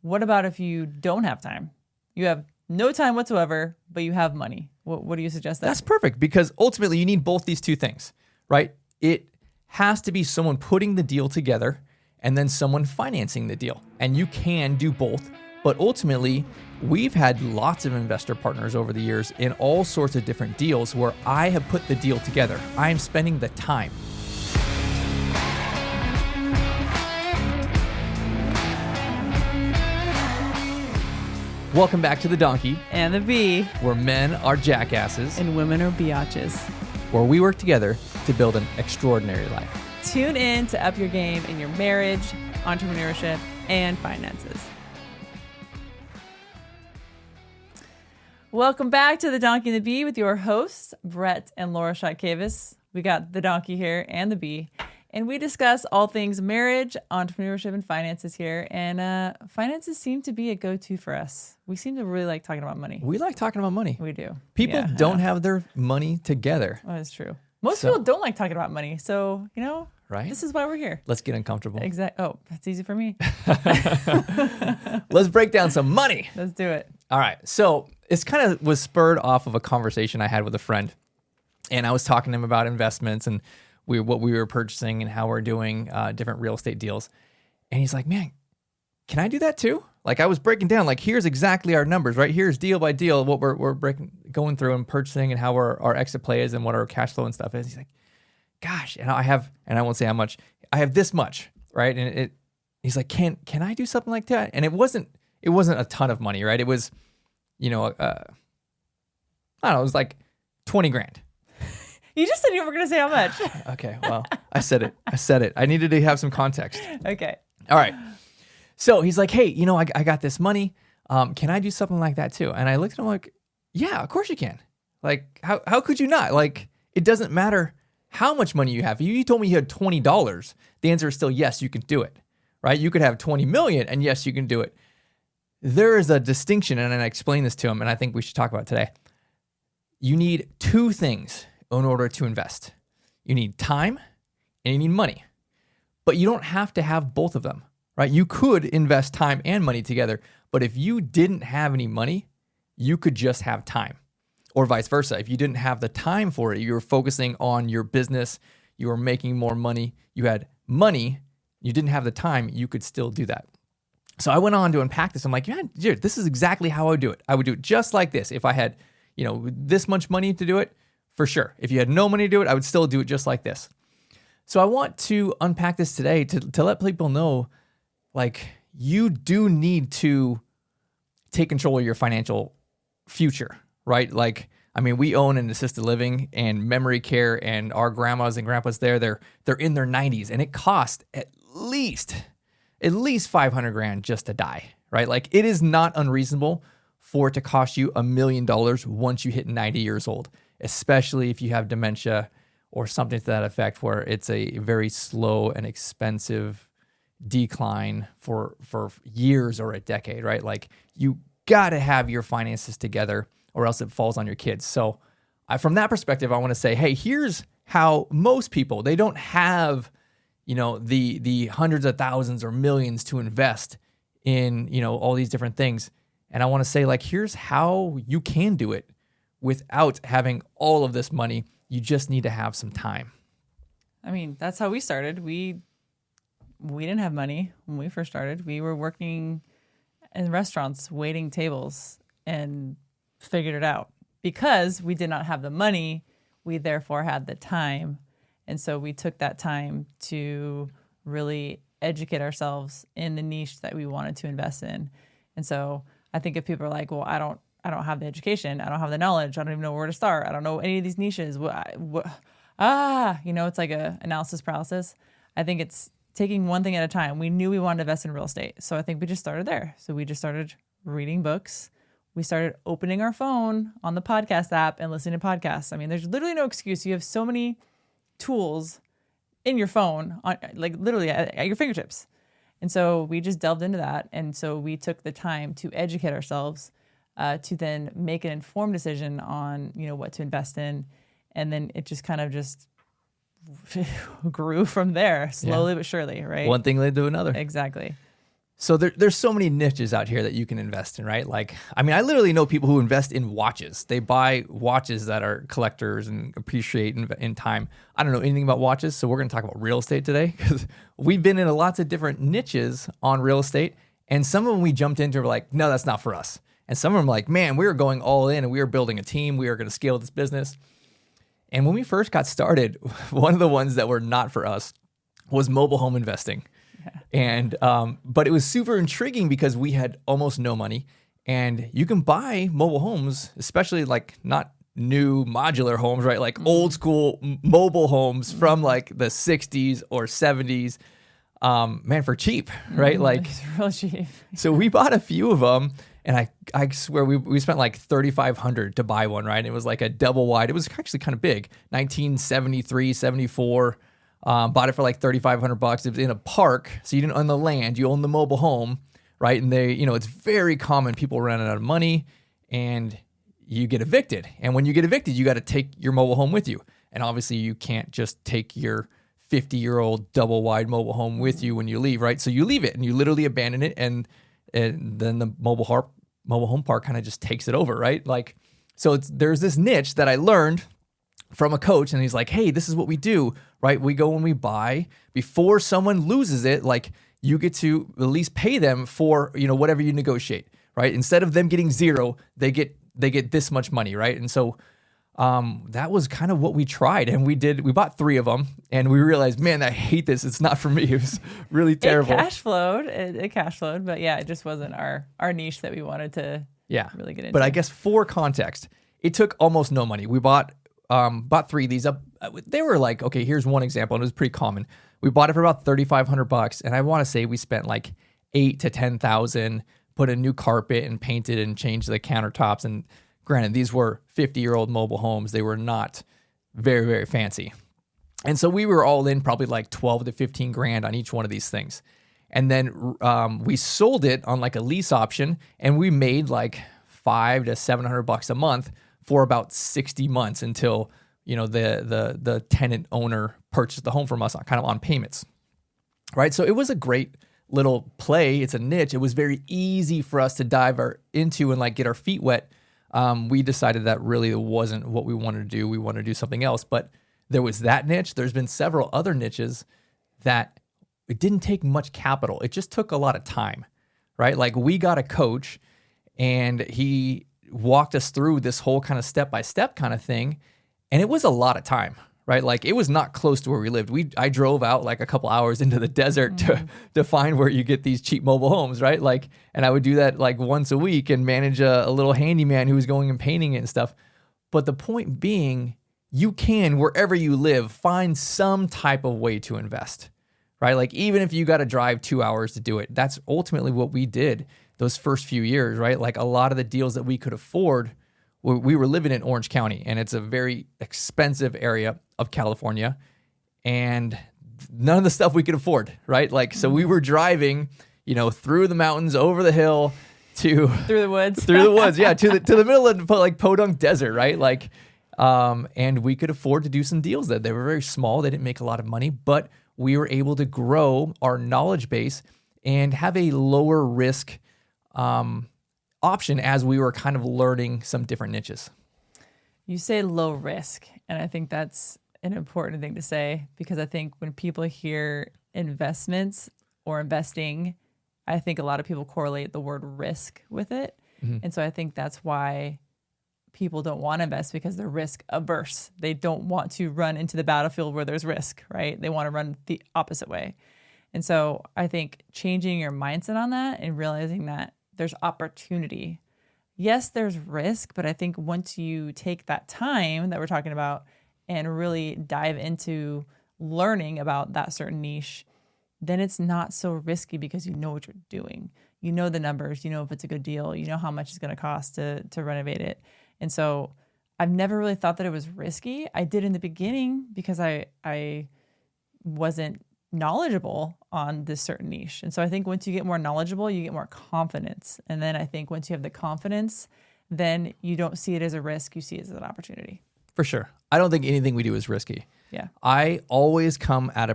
what about if you don't have time? You have no time whatsoever, but you have money. What do you suggest? That's perfect, because ultimately you need both these two things, right? It has to be someone putting the deal together and then someone financing the deal. And you can do both. But ultimately, we've had lots of investor partners over the years in all sorts of different deals where I have put the deal together. I am spending the time. Welcome back to The Donkey And the Bee, where men are jackasses and women are biatches. where we work together to build an extraordinary life. Tune in to up your game in your marriage, entrepreneurship, and finances. Welcome back to The Donkey and the Bee with your hosts, Brett and Laura Shotkavis. We got the donkey here and the bee, and we discuss all things marriage, entrepreneurship, and finances here. And finances seem to be a go-to for us. We seem to really like talking about money. We like talking about money. We do. People don't have their money together. Well, that's true. Most people don't like talking about money. So, right? This is why we're here. Let's get uncomfortable. Exactly. Oh, that's easy for me. Let's break down some money. Let's do it. All right. So it's kind of was spurred off of a conversation I had with a friend. And I was talking to him about investments and what we were purchasing and how we're doing different real estate deals. And he's like, man, can I do that too? Like I was breaking down, like here's exactly our numbers, right? Here's deal by deal, what we're going through and purchasing and how our exit play is and what our cash flow and stuff is. He's like, gosh, and I won't say how much, I have this much, right? And he's like, can I do something like that? And it wasn't a ton of money, right? It was, I don't know, it was like 20 grand. You just said you were going to say how much. Okay, well, I said it. I needed to have some context. Okay. All right. So he's like, hey, I got this money. Can I do something like that too? And I looked at him like, yeah, of course you can. Like, how could you not? Like, it doesn't matter how much money you have. If you told me you had $20, the answer is still yes, you can do it, right? You could have 20 million and yes, you can do it. There is a distinction, and I explained this to him, and I think we should talk about it today. You need two things in order to invest. You need time and you need money, but you don't have to have both of them, right? You could invest time and money together, but if you didn't have any money, you could just have time, or vice versa. If you didn't have the time for it, you were focusing on your business, you were making more money, you had money, you didn't have the time, you could still do that. So I went on to unpack this. I'm like, yeah, dude, this is exactly how I would do it. I would do it just like this. If I had, this much money to do it, for sure. If you had no money to do it, I would still do it just like this. So I want to unpack this today to let people know, like, you do need to take control of your financial future, right? Like, we own an assisted living and memory care, and our grandmas and grandpas they're in their 90s, and it costs at least 500 grand just to die, right? Like, it is not unreasonable for it to cost you $1 million once you hit 90 years old, especially if you have dementia or something to that effect, where it's a very slow and expensive decline for years or a decade, right? Like, you got to have your finances together or else it falls on your kids. So from that perspective, I want to say, hey, here's how most people, they don't have, the hundreds of thousands or millions to invest in, all these different things. And I want to say, like, here's how you can do it without having all of this money. You just need to have some time. That's how we started. We didn't have money when we first started. We were working in restaurants, waiting tables, and figured it out. Because we did not have the money, we therefore had the time. And so we took that time to really educate ourselves in the niche that we wanted to invest in. And so I think if people are like, well, I don't have the education, I don't have the knowledge, I don't even know where to start, I don't know any of these niches, it's like a analysis paralysis. I think it's taking one thing at a time. We knew we wanted to invest in real estate, so I think we just started there. So we just started reading books. We started opening our phone on the podcast app and listening to podcasts. There's literally no excuse. You have so many tools in your phone, literally at your fingertips. And so we just delved into that. And so we took the time to educate ourselves to then make an informed decision on, what to invest in. And then it just kind of just grew from there, slowly but surely, right? One thing led to another. Exactly. So there's so many niches out here that you can invest in, right? Like, I mean, I literally know people who invest in watches. They buy watches that are collectors and appreciate in time. I don't know anything about watches, so we're going to talk about real estate today because we've been in lots of different niches on real estate, and some of them we jumped into were like, no, that's not for us. And some of them like, man, we are going all in and we are building a team. We are going to scale this business. And when we first got started, one of the ones that were not for us was mobile home investing. And but it was super intriguing because we had almost no money, and you can buy mobile homes, especially like not new modular homes, right? Like old school mobile homes from like the 60s or 70s, man, for cheap, right? Like It's real cheap. so we bought a few of them, and I swear we spent like $3,500 to buy one, right? It was like a double wide. It was actually kind of big, 1973, 74. Bought it for like $3,500. It was in a park, so you didn't own the land, you own the mobile home, right? And they, it's very common. People run out of money, and you get evicted. And when you get evicted, you got to take your mobile home with you. And obviously, you can't just take your 50-year-old double wide mobile home with you when you leave, right? So you leave it, and you literally abandon it, and then the mobile home park kind of just takes it over, right? Like, so there's this niche that I learned from a coach, and he's like, hey, this is what we do, right? We go and we buy before someone loses it. Like, you get to at least pay them for, whatever you negotiate, right? Instead of them getting zero, they get this much money, right? And so that was kind of what we tried, and we bought 3 of them, and we realized, man, I hate this. It's not for me. It was really terrible. It cash flowed, but yeah, it just wasn't our niche that we wanted to really get into. But I guess for context, it took almost no money. We bought 3 of these up. They were like, okay, here's one example, and it was pretty common. We bought it for about $3,500, and I want to say we spent like $8,000 to $10,000, put a new carpet and painted and changed the countertops. And granted, these were 50-year-old mobile homes. They were not very, very fancy. And so we were all in probably like 12 to 15 grand on each one of these things. And then we sold it on like a lease option, and we made like $500 to $700 a month for about 60 months until, the tenant owner purchased the home from us kind of on payments, right? So it was a great little play. It's a niche. It was very easy for us to dive into and like get our feet wet. We decided that really wasn't what we wanted to do. We wanted to do something else, but there was that niche. There's been several other niches that it didn't take much capital. It just took a lot of time, right? Like we got a coach, and he walked us through this whole kind of step-by-step kind of thing. And it was a lot of time, right? Like it was not close to where we lived. I drove out like a couple hours into the desert to find where you get these cheap mobile homes, right? Like, and I would do that like once a week and manage a little handyman who was going and painting it and stuff. But the point being, you can, wherever you live, find some type of way to invest, right? Like even if you got to drive 2 hours to do it, that's ultimately what we did those first few years, right? Like a lot of the deals that we could afford, we were living in Orange County, and it's a very expensive area of California, and none of the stuff we could afford, right? Like, so we were driving, through the mountains, over the hill through the woods, yeah, to the middle of like Podunk Desert, right? Like, and we could afford to do some deals that they were very small. They didn't make a lot of money, but we were able to grow our knowledge base and have a lower risk option as we were kind of learning some different niches. You say low risk, and I think that's an important thing to say, because I think when people hear investments or investing, I think a lot of people correlate the word risk with it. Mm-hmm. And so I think that's why people don't want to invest, because they're risk averse. They don't want to run into the battlefield where there's risk, right? They want to run the opposite way. And so I think changing your mindset on that and realizing that there's opportunity. Yes, there's risk, but I think once you take that time that we're talking about and really dive into learning about that certain niche, then it's not so risky because you know what you're doing. You know the numbers, you know if it's a good deal, you know how much it's going to cost to renovate it. And so I've never really thought that it was risky. I did in the beginning because I wasn't knowledgeable on this certain niche. And so I think once you get more knowledgeable, you get more confidence. And then I think once you have the confidence, then you don't see it as a risk, you see it as an opportunity. For sure. I don't think anything we do is risky. Yeah. I always come at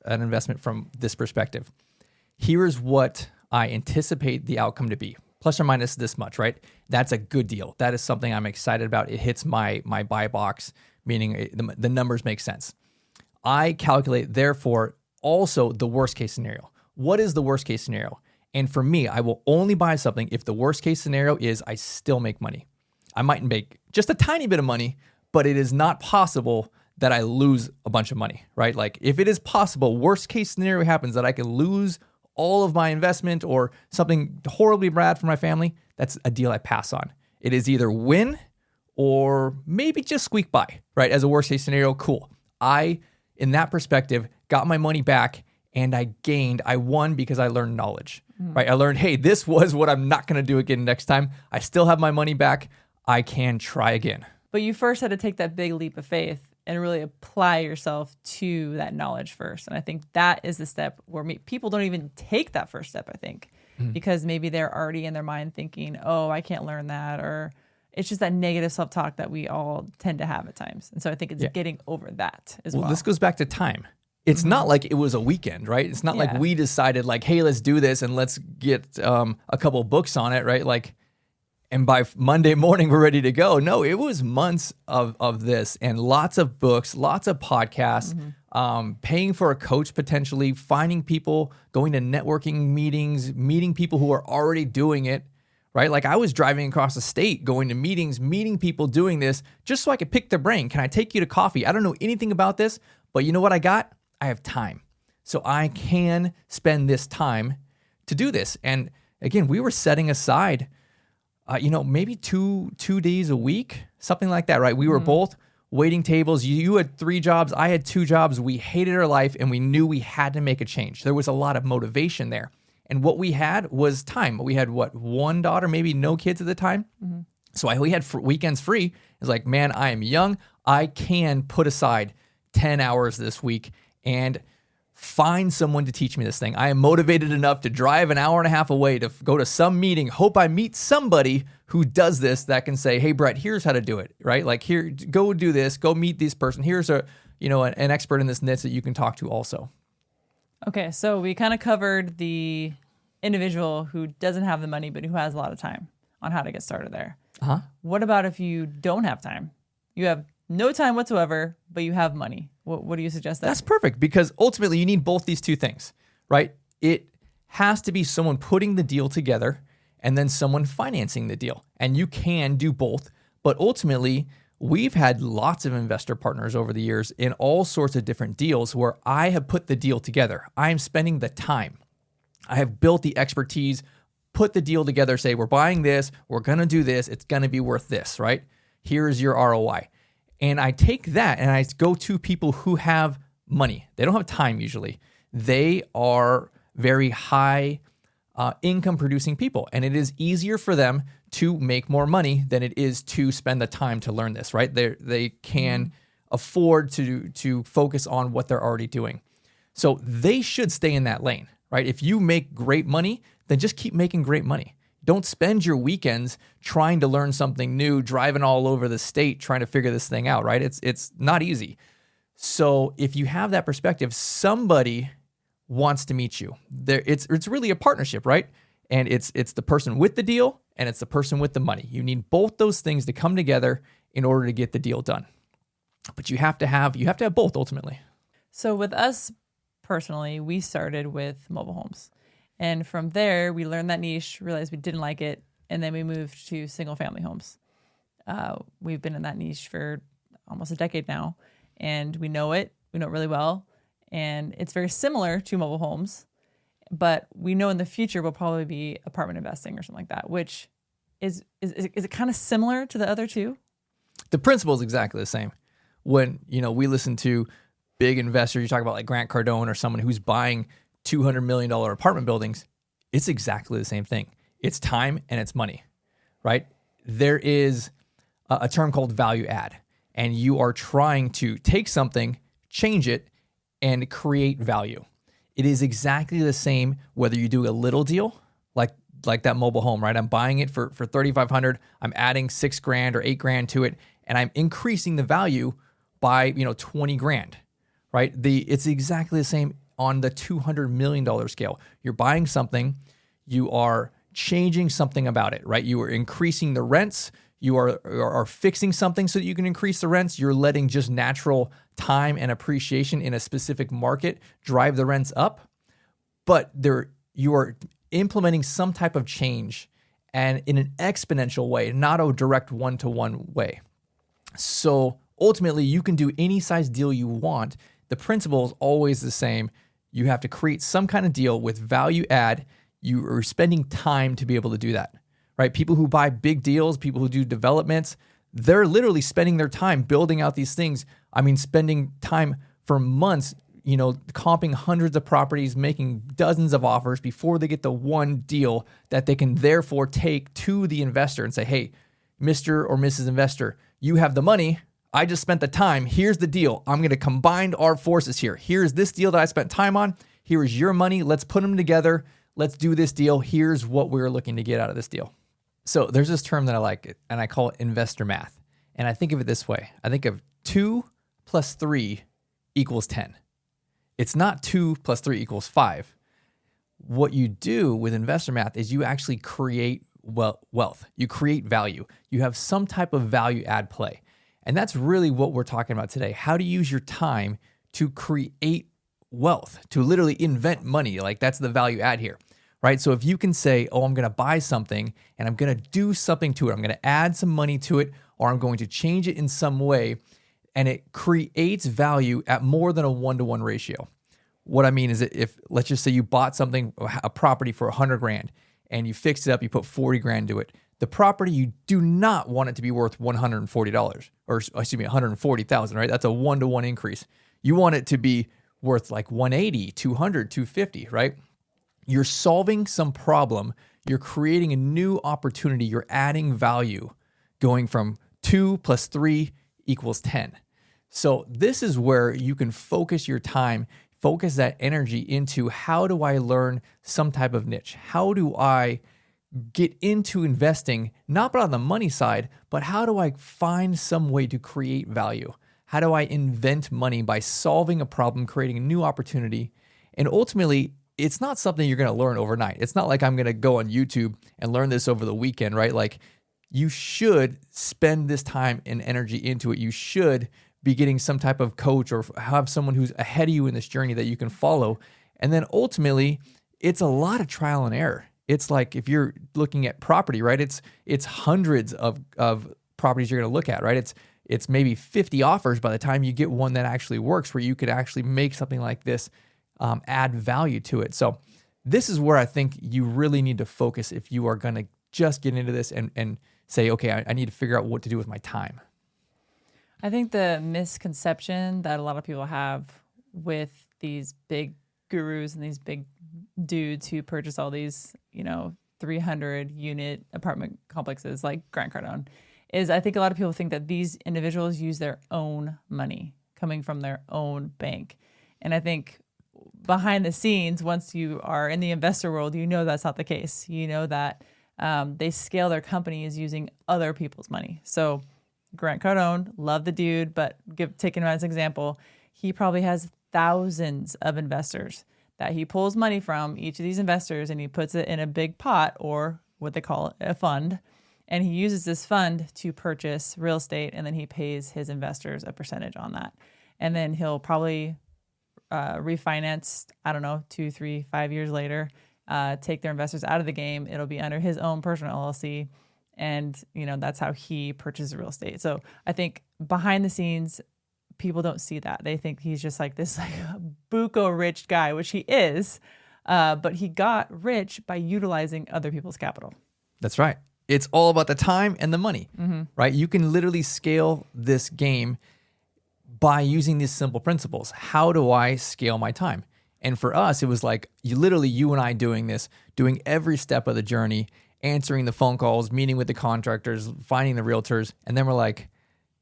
an investment from this perspective. Here's what I anticipate the outcome to be, plus or minus this much, right? That's a good deal. That is something I'm excited about. It hits my buy box, meaning the numbers make sense. I calculate, therefore, also the worst case scenario. What is the worst case scenario? And for me, I will only buy something if the worst case scenario is I still make money. I might make just a tiny bit of money, but it is not possible that I lose a bunch of money, right? Like if it is possible, worst case scenario happens that I could lose all of my investment or something horribly bad for my family, that's a deal I pass on. It is either win or maybe just squeak by, right? As a worst case scenario, cool. I, in that perspective, got my money back and I won because I learned knowledge, right? I learned, hey, this was what I'm not going to do again next time. I still have my money back. I can try again. But you first had to take that big leap of faith and really apply yourself to that knowledge first. And I think that is the step where people don't even take that first step, I think, because maybe they're already in their mind thinking, oh, I can't learn that. Or it's just that negative self-talk that we all tend to have at times. And so I think it's getting over that as well. This goes back to time. It's not like it was a weekend, right? It's not like we decided like, hey, let's do this and let's get a couple books on it, right? Like, and by Monday morning, we're ready to go. No, it was months of this and lots of books, lots of podcasts, paying for a coach potentially, finding people, going to networking meetings, meeting people who are already doing it, right? Like I was driving across the state, going to meetings, meeting people doing this just so I could pick their brain. Can I take you to coffee? I don't know anything about this, but you know what I got? I have time. So I can spend this time to do this. And again, we were setting aside maybe two days a week, something like that, right? We were both waiting tables. You had 3 jobs. I had 2 jobs. We hated our life and we knew we had to make a change. There was a lot of motivation there. And what we had was time. We had, 1 daughter, maybe no kids at the time. So we had weekends free. It's like, man, I am young. I can put aside 10 hours this week and find someone to teach me this thing. I am motivated enough to drive an hour and a half away to go to some meeting, hope I meet somebody who does this that can say, hey, Brett, here's how to do it, right? Like here, go do this, go meet this person. Here's an expert in this niche that you can talk to also. Okay, so we kind of covered the individual who doesn't have the money, but who has a lot of time on how to get started there. What about if you don't have time? You have no time whatsoever, but you have money. What do you suggest that? That's perfect because ultimately you need both these two things, right? It has to be someone putting the deal together and then someone financing the deal. And you can do both, but ultimately we've had lots of investor partners over the years in all sorts of different deals where I have put the deal together. I am spending the time. I have built the expertise, put the deal together, say, we're buying this, we're going to do this, it's going to be worth this, right? Here's your ROI. And I take that and I go to people who have money. They don't have time usually. They are very high income producing people. And it is easier for them to make more money than it is to spend the time to learn this, right? They can afford to focus on what they're already doing. So they should stay in that lane, right? If you make great money, then just keep making great money. Don't spend your weekends trying to learn something new, driving all over the state, trying to figure this thing out, right? It's not easy. So if you have that perspective, somebody wants to meet you. It's really a partnership, right? And it's the person with the deal and it's the person with the money. You need both those things to come together in order to get the deal done. But you have to have both ultimately. So with us personally, we started with mobile homes. And from there, we learned that niche, realized we didn't like it, and then we moved to single-family homes. We've been in that niche for almost a decade now, and we know it. We know it really well, and it's very similar to mobile homes, but we know in the future will probably be apartment investing or something like that, which is it kind of similar to the other two? The principle is exactly the same. When we listen to big investors, you talk about like Grant Cardone or someone who's buying $200 million apartment buildings, it's exactly the same thing. It's time and it's money, right? There is a term called value add, and you are trying to take something, change it, and create value. It is exactly the same whether you do a little deal, like that mobile home, right? I'm buying it for $3,500. I'm adding $6,000 or $8,000 to it, and I'm increasing the value by $20,000, right? It's exactly the same on the $200 million scale. You're buying something, you are changing something about it, right? You are increasing the rents. You are fixing something so that you can increase the rents. You're letting just natural time and appreciation in a specific market drive the rents up. But you are implementing some type of change, and in an exponential way, not a direct one-to-one way. So ultimately, you can do any size deal you want. The principle is always the same. You have to create some kind of deal with value add. You are spending time to be able to do that, right? People who buy big deals, people who do developments, they're literally spending their time building out these things. I mean, spending time for months, comping hundreds of properties, making dozens of offers before they get the one deal that they can therefore take to the investor and say, hey, Mr. or Mrs. Investor, you have the money. I just spent the time. Here's the deal. I'm going to combine our forces here. Here's this deal that I spent time on. Here is your money. Let's put them together. Let's do this deal. Here's what we're looking to get out of this deal. So there's this term that I like, and I call it investor math. And I think of it this way. I think of 2 plus 3 equals 10. It's not 2 plus 3 equals 5. What you do with investor math is you actually create wealth. You create value. You have some type of value add play. And that's really what we're talking about today. How to use your time to create wealth, to literally invent money. Like that's the value add here, right? So if you can say, oh, I'm going to buy something and I'm going to do something to it. I'm going to add some money to it, or I'm going to change it in some way, and it creates value at more than a 1-to-1 ratio. What I mean is that if, let's just say you bought something, a property for $100,000 and you fixed it up, you put $40,000 into it. The property, you do not want it to be worth $140 or $140,000, right? That's a 1-to-1 increase. You want it to be worth like 180, 200, 250, right? You're solving some problem. You're creating a new opportunity. You're adding value, going from 2 plus 3 equals 10. So this is where you can focus your time, focus that energy into how do I learn some type of niche? How do I get into investing, not on the money side, but how do I find some way to create value? How do I invent money by solving a problem, creating a new opportunity? And ultimately, it's not something you're going to learn overnight. It's not like I'm going to go on YouTube and learn this over the weekend, right? Like you should spend this time and energy into it. You should be getting some type of coach or have someone who's ahead of you in this journey that you can follow. And then ultimately, it's a lot of trial and error. It's like if you're looking at property, right? It's hundreds of properties you're going to look at, right? It's maybe 50 offers by the time you get one that actually works, where you could actually make something like this add value to it. So this is where I think you really need to focus if you are going to just get into this and say, okay, I need to figure out what to do with my time. I think the misconception that a lot of people have with these big gurus and these big dudes who purchase all these, 300 unit apartment complexes like Grant Cardone is I think a lot of people think that these individuals use their own money coming from their own bank. And I think behind the scenes, once you are in the investor world, that's not the case. That they scale their companies using other people's money. So Grant Cardone, love the dude, but taking him as an example, he probably has thousands of investors that he pulls money from each of these investors and he puts it in a big pot, or what they call a fund. And he uses this fund to purchase real estate, and then he pays his investors a percentage on that. And then he'll probably refinance, 2, 3, 5 years later, take their investors out of the game. It'll be under his own personal LLC. And, that's how he purchases real estate. So I think behind the scenes, people don't see that. They think he's just like this buco rich guy, which he is. But he got rich by utilizing other people's capital. That's right. It's all about the time and the money, right? You can literally scale this game by using these simple principles. How do I scale my time? And for us, it was like you and I doing this, doing every step of the journey, answering the phone calls, meeting with the contractors, finding the realtors. And then we're like,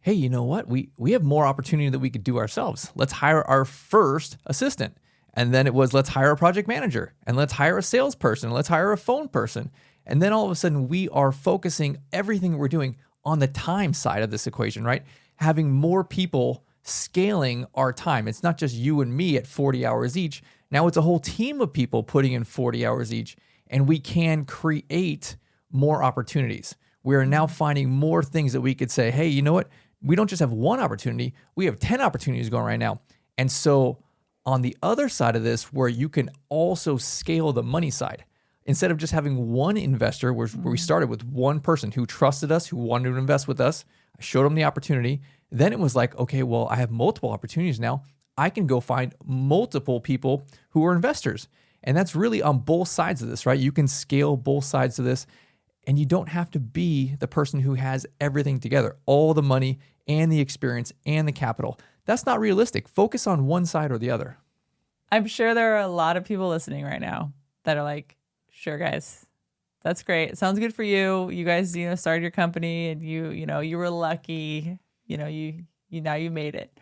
hey, you know what? We have more opportunity that we could do ourselves. Let's hire our first assistant. And then it was, let's hire a project manager, and let's hire a salesperson. Let's hire a phone person. And then all of a sudden we are focusing everything we're doing on the time side of this equation, right? Having more people scaling our time. It's not just you and me at 40 hours each. Now it's a whole team of people putting in 40 hours each. and we can create more opportunities. We are now finding more things that we could say, hey, you know what? We don't just have one opportunity, we have 10 opportunities going right now. And so on the other side of this, where you can also scale the money side, instead of just having one investor, where we started with one person who trusted us, who wanted to invest with us, I showed them the opportunity. Then it was like, okay, well, I have multiple opportunities now. I can go find multiple people who are investors. And that's really on both sides of this, right? You can scale both sides of this, and you don't have to be the person who has everything together, all the money and the experience and the capital. That's not realistic. Focus on one side or the other. I'm sure there are a lot of people listening right now that are like, sure, guys, that's great. Sounds good for you. You guys, started your company and you were lucky, you now you made it.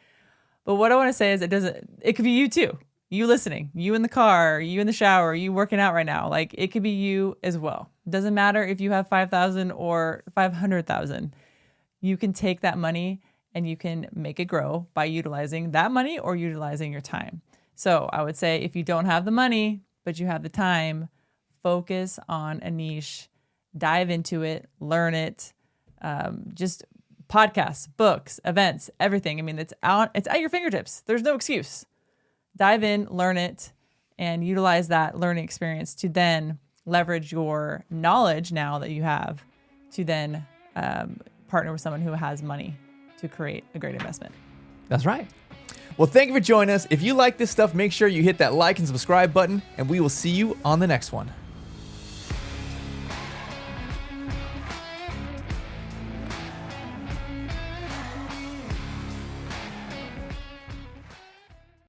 But what I want to say is it could be you too. You listening, you in the car, you in the shower, you working out right now. Like, it could be you as well. It doesn't matter if you have 5,000 or 500,000. You can take that money and you can make it grow by utilizing that money or utilizing your time. So I would say, if you don't have the money, but you have the time, focus on a niche, dive into it, learn it, just podcasts, books, events, everything. I mean, it's at your fingertips. There's no excuse. Dive in, learn it, and utilize that learning experience to then leverage your knowledge now that you have to then partner with someone who has money to create a great investment. That's right. Well, thank you for joining us. If you like this stuff, make sure you hit that like and subscribe button, and we will see you on the next one.